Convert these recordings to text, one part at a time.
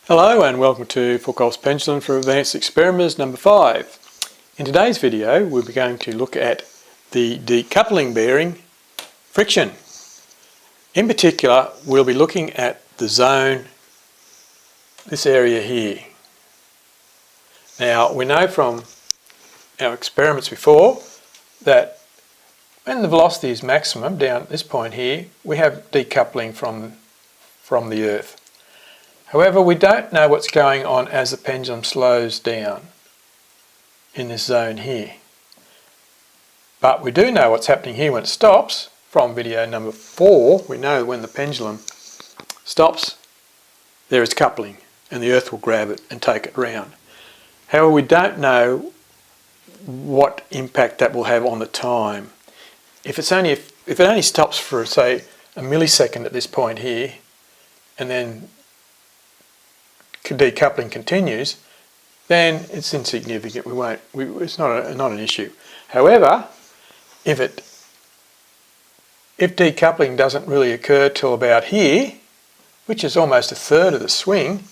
Hello and welcome to Foucault's Pendulum for Advanced Experiments number 5. In today's video we'll be going to look at the decoupling bearing friction. In particular we'll be looking at the zone, this area here. Now we know from our experiments before that when the velocity is maximum down at this point here we have decoupling from the Earth. However, we don't know what's going on as the pendulum slows down in this zone here. But we do know what's happening here when it stops. From video number 4, we know when the pendulum stops, there is coupling and the Earth will grab it and take it round. However, we don't know what impact that will have on the time. If it only stops for, say, a millisecond at this point here, and then decoupling continues, then it's insignificant. It's not an issue. However, if decoupling doesn't really occur till about here, which is almost a third of the swing,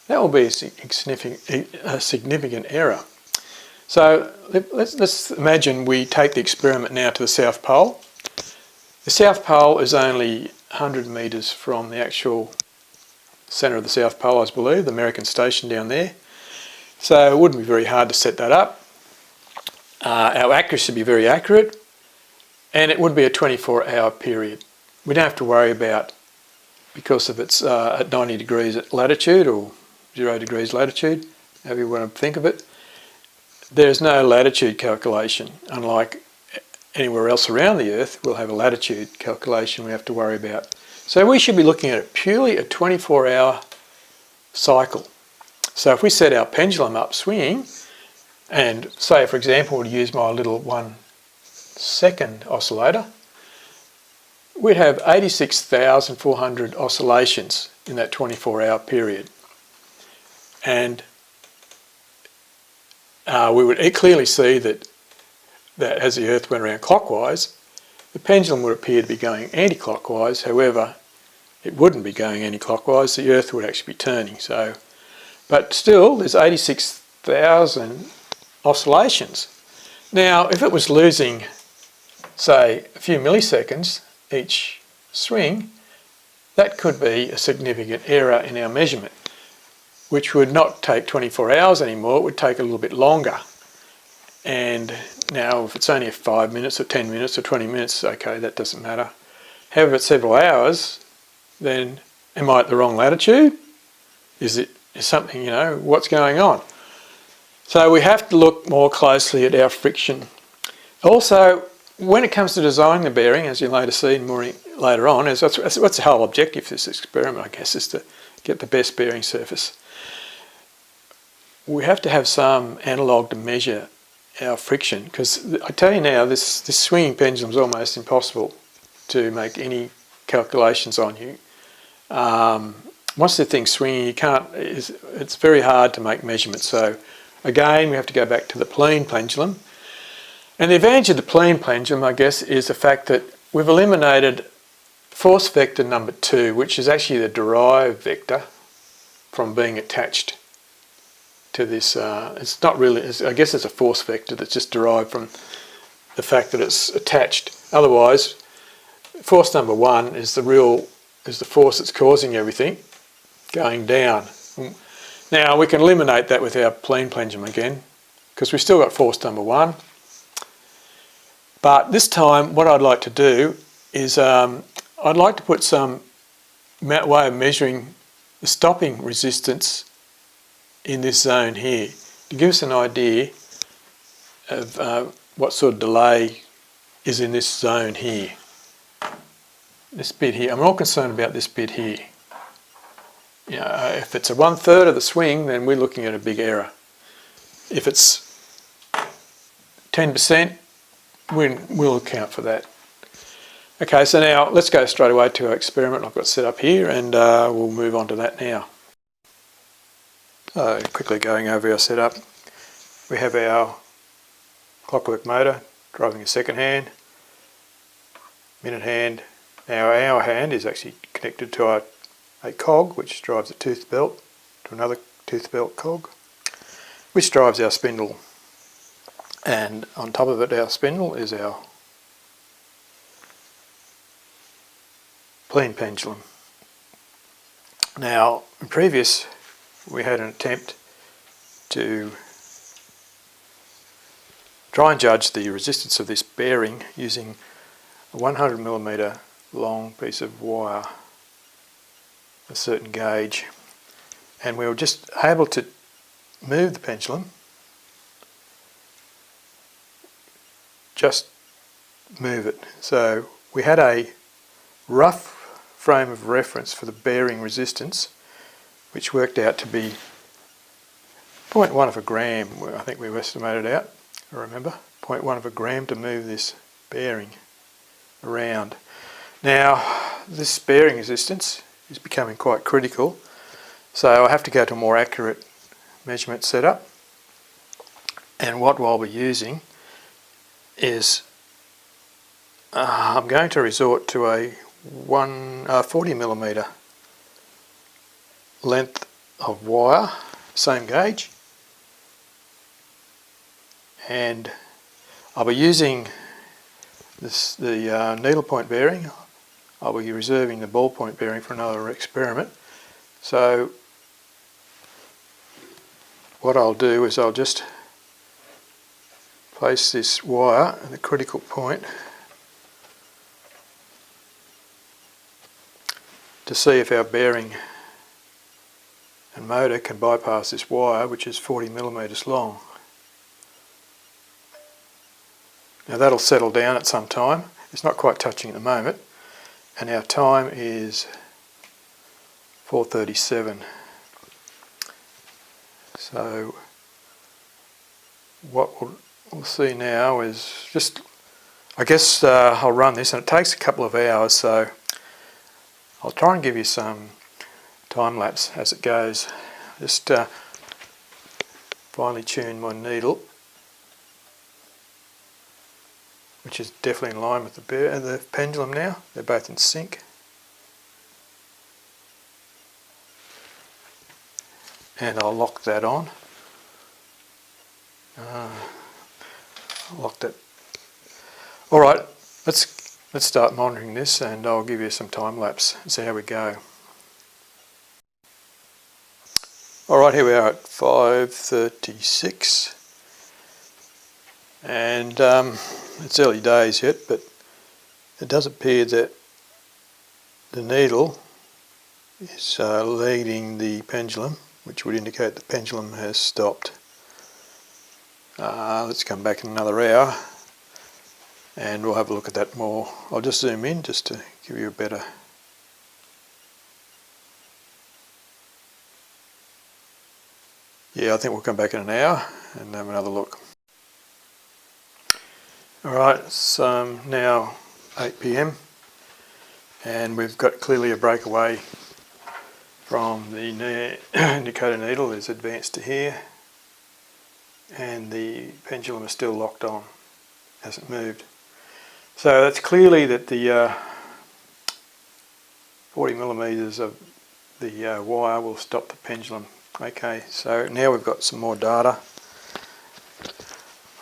that will be a significant error. So let's imagine we take the experiment now to the South Pole. The South Pole is only 100 metres from the actual centre of the South Pole, I believe, the American station down there. So it wouldn't be very hard to set that up. Our accuracy would be very accurate, and it would be a 24-hour period. We don't have to worry about, because if it's at 90 degrees latitude or 0 degrees latitude, however you want to think of it, there's no latitude calculation. Unlike anywhere else around the Earth, we'll have a latitude calculation we have to worry about. So we should be looking at purely a 24-hour cycle. So if we set our pendulum up swinging, and say for example to use my little 1 second oscillator, we'd have 86,400 oscillations in that 24-hour period. And we would clearly see that as the Earth went around clockwise, the pendulum would appear to be going anti-clockwise. However, it wouldn't be going anti-clockwise, the Earth would actually be turning. But still, there's 86,000 oscillations. Now, if it was losing, say, a few milliseconds each swing, that could be a significant error in our measurement, which would not take 24 hours anymore, it would take a little bit longer. And now if it's only 5 minutes or 10 minutes or 20 minutes, okay, that doesn't matter. However, if it's several hours, then am I at the wrong latitude? Is something, what's going on? So we have to look more closely at our friction. Also, when it comes to designing the bearing, as you'll later see later on, what's the whole objective of this experiment, I guess, is to get the best bearing surface. We have to have some analogue to measure our friction, because I tell you now, this swinging pendulum is almost impossible to make any calculations on you. Once the thing's swinging, it's very hard to make measurements. So again, we have to go back to the plane pendulum. And the advantage of the plane pendulum, I guess, is the fact that we've eliminated force vector number 2, which is actually the derived vector from being attached to this. It's not really, I guess it's a force vector that's just derived from the fact that it's attached. Otherwise, force number 1 is the force that's causing everything going down. Now we can eliminate that with our plane pendulum again, because we've still got force number 1. But this time what I'd like to do is I'd like to put some way of measuring the stopping resistance in this zone here to give us an idea of what sort of delay is in this zone here. This bit here, I'm more concerned about this bit here. If it's a 1/3 of the swing, then we're looking at a big error. If it's 10%, we'll account for that. Okay, so now let's go straight away to our experiment I've got set up here, and we'll move on to that now. So quickly going over our setup, we have our clockwork motor driving a second hand, minute hand. Now our hand is actually connected to a cog which drives a tooth belt to another tooth belt cog, which drives our spindle, and on top of it our spindle is our pleen pendulum. Now, in previous we had an attempt to try and judge the resistance of this bearing using a 100mm long piece of wire, a certain gauge, and we were just able to move the pendulum, just move it. So we had a rough frame of reference for the bearing resistance, which worked out to be 0.1 of a gram. I think we estimated out, I remember, 0.1 of a gram to move this bearing around. Now, this bearing resistance is becoming quite critical, so I have to go to a more accurate measurement setup, and what I'll be using is I'm going to resort to a 40mm length of wire, same gauge, and I'll be using the needle point bearing. I'll be reserving the ball point bearing for another experiment. So what I'll do is I'll just place this wire at the critical point to see if our bearing and motor can bypass this wire, which is 40mm long. Now that'll settle down at some time. It's not quite touching at the moment, and our time is 4:37. So what we'll see now is just, I guess I'll run this, and it takes a couple of hours, so I'll try and give you some time lapse as it goes. Just finely tune my needle, which is definitely in line with the pendulum now. They're both in sync. And I'll lock that on. I'll lock that. All right, let's start monitoring this, and I'll give you some time lapse and see how we go. All right, here we are at 5:36, and it's early days yet, but it does appear that the needle is leading the pendulum, which would indicate the pendulum has stopped. Let's come back in another hour and we'll have a look at that more. I'll just zoom in just to give you a better. Yeah, I think we'll come back in an hour and have another look. Alright, it's now 8 PM and we've got clearly a breakaway from the indicator needle. Is advanced to here, and the pendulum is still locked on, hasn't moved. So that's clearly that the 40mm of the wire will stop the pendulum. Okay, so now we've got some more data.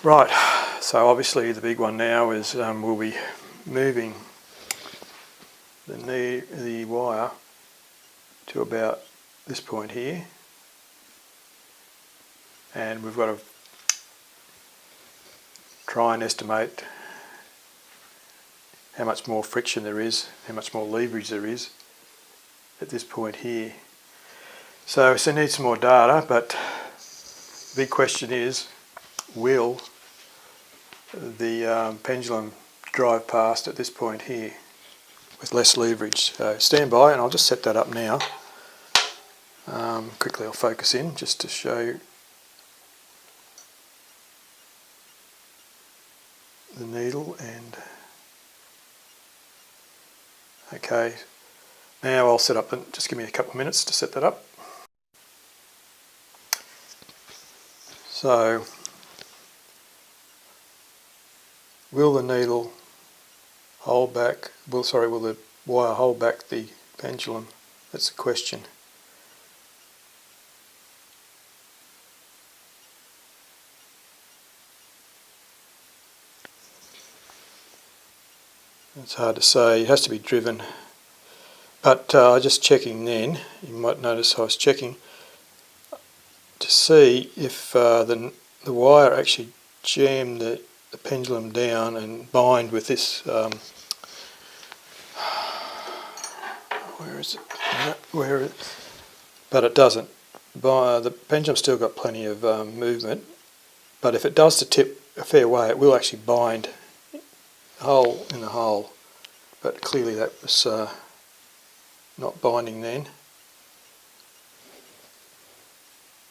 Right, so obviously the big one now is we'll be moving the wire to about this point here, and we've got to try and estimate how much more friction there is, how much more leverage there is at this point here. So we still need some more data, but the big question is, will the pendulum drive past at this point here with less leverage? So stand by and I'll just set that up now. Quickly I'll focus in just to show you the needle, and okay, now I'll set up, and just give me a couple of minutes to set that up. So will the needle hold back, will the wire hold back the pendulum? That's the question. It's hard to say, it has to be driven. But just checking then, you might notice I was checking to see if the wire actually jammed the pendulum down and bind with this, where is it? But it doesn't. The pendulum's still got plenty of movement, but if it does to tip a fair way, it will actually bind a hole in the hole. But clearly that was not binding then.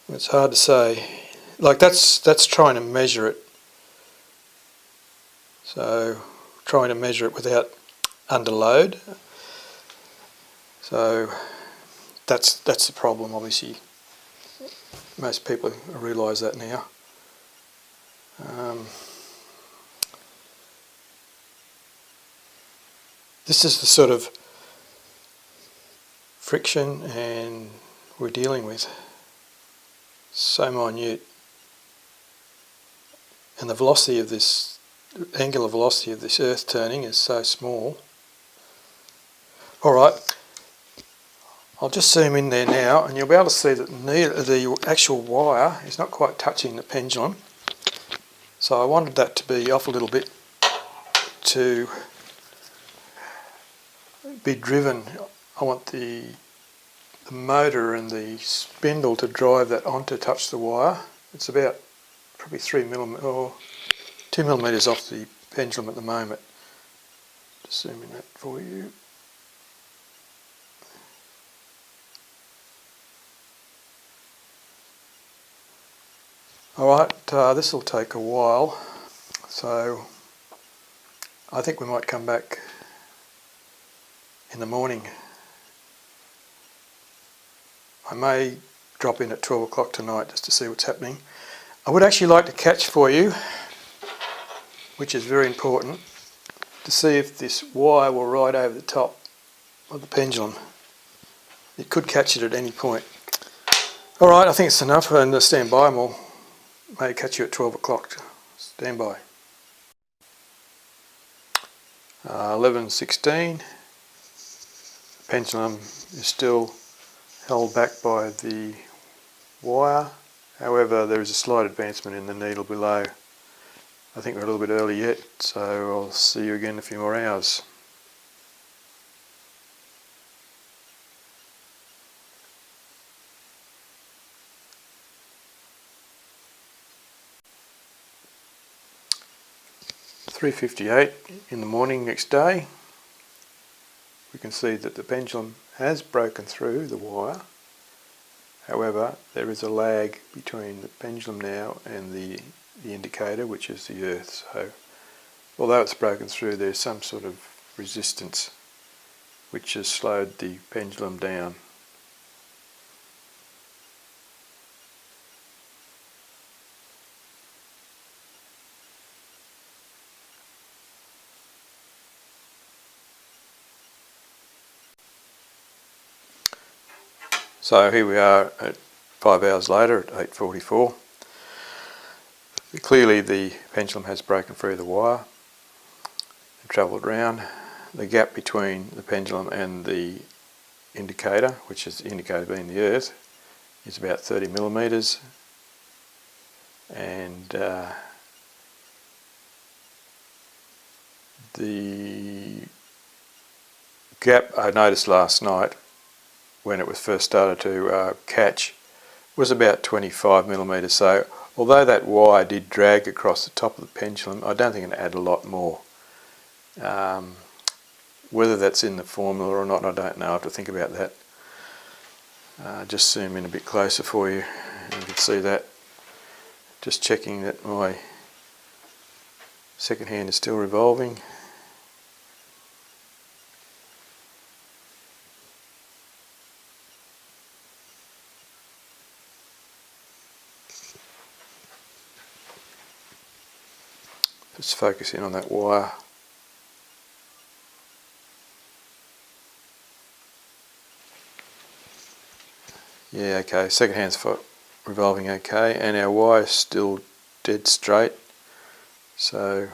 It's hard to say. Like that's trying to measure it. So trying to measure it without under load. So that's the problem, obviously. Most people realise that now. This is the sort of friction and we're dealing with. So minute. And the velocity of this, the angular velocity of this earth turning is so small. Alright, I'll just zoom in there now and you'll be able to see that the actual wire is not quite touching the pendulum. So I wanted that to be off a little bit to be driven. I want the motor and the spindle to drive that on to touch the wire. It's about probably 3 millimetres or 2 millimetres off the pendulum at the moment. Just zoom in that for you. Alright, this will take a while, so I think we might come back in the morning. I may drop in at 12 o'clock tonight just to see what's happening. I would actually like to catch for you, which is very important, to see if this wire will ride over the top of the pendulum. It could catch it at any point. Alright, I think it's enough, and stand by and we'll may catch you at 12 o'clock. Stand by. 11:16. The pendulum is still held back by the wire. However, there is a slight advancement in the needle below. I think we're a little bit early yet, so I'll see you again in a few more hours. "3:58 in the morning next day. We can see that the pendulum has broken through the wire. However, there is a lag between the pendulum now and the indicator, which is the earth. So although it's broken through, there's some sort of resistance which has slowed the pendulum down. So here we are at 5 hours later at 8:44. Clearly the pendulum has broken through the wire and travelled round. The gap between the pendulum and the indicator, which is the indicator being the earth, is about 30 millimetres, and the gap I noticed last night when it was first started to catch was about 25 millimetres. So although that wire did drag across the top of the pendulum, I don't think it added a lot more. Whether that's in the formula or not, I don't know. I have to think about that. Just zoom in a bit closer for you. You can see that. Just checking that my second hand is still revolving. Just focus in on that wire. Yeah, okay, second hand's revolving okay, and our wire's still dead straight, so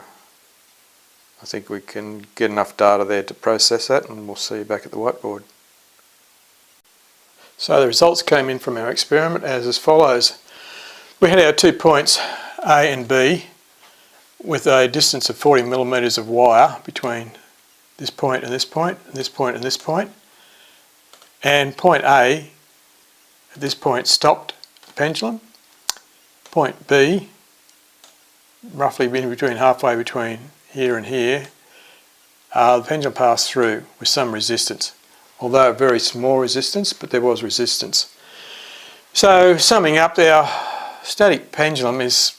I think we can get enough data there to process that, and we'll see you back at the whiteboard. So the results came in from our experiment as follows. We had our 2 points A and B with a distance of 40 millimetres of wire between this point and this point, and this point and this point. And point A at this point stopped the pendulum. Point B, roughly in between, halfway between here and here, the pendulum passed through with some resistance, although a very small resistance, but there was resistance. So summing up, our static pendulum is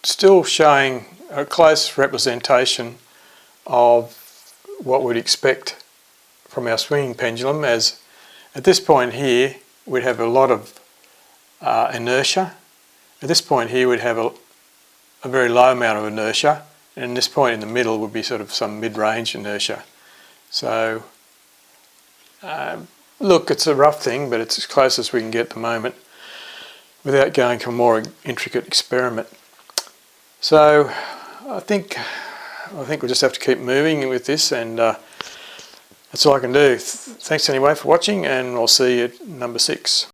still showing a close representation of what we'd expect from our swinging pendulum, as at this point here we'd have a lot of inertia. At this point here we'd have a very low amount of inertia, and this point in the middle would be sort of some mid-range inertia. So look, it's a rough thing, but it's as close as we can get at the moment without going to a more intricate experiment. So I think we'll just have to keep moving with this, and that's all I can do. Thanks anyway for watching, and I'll see you at number 6.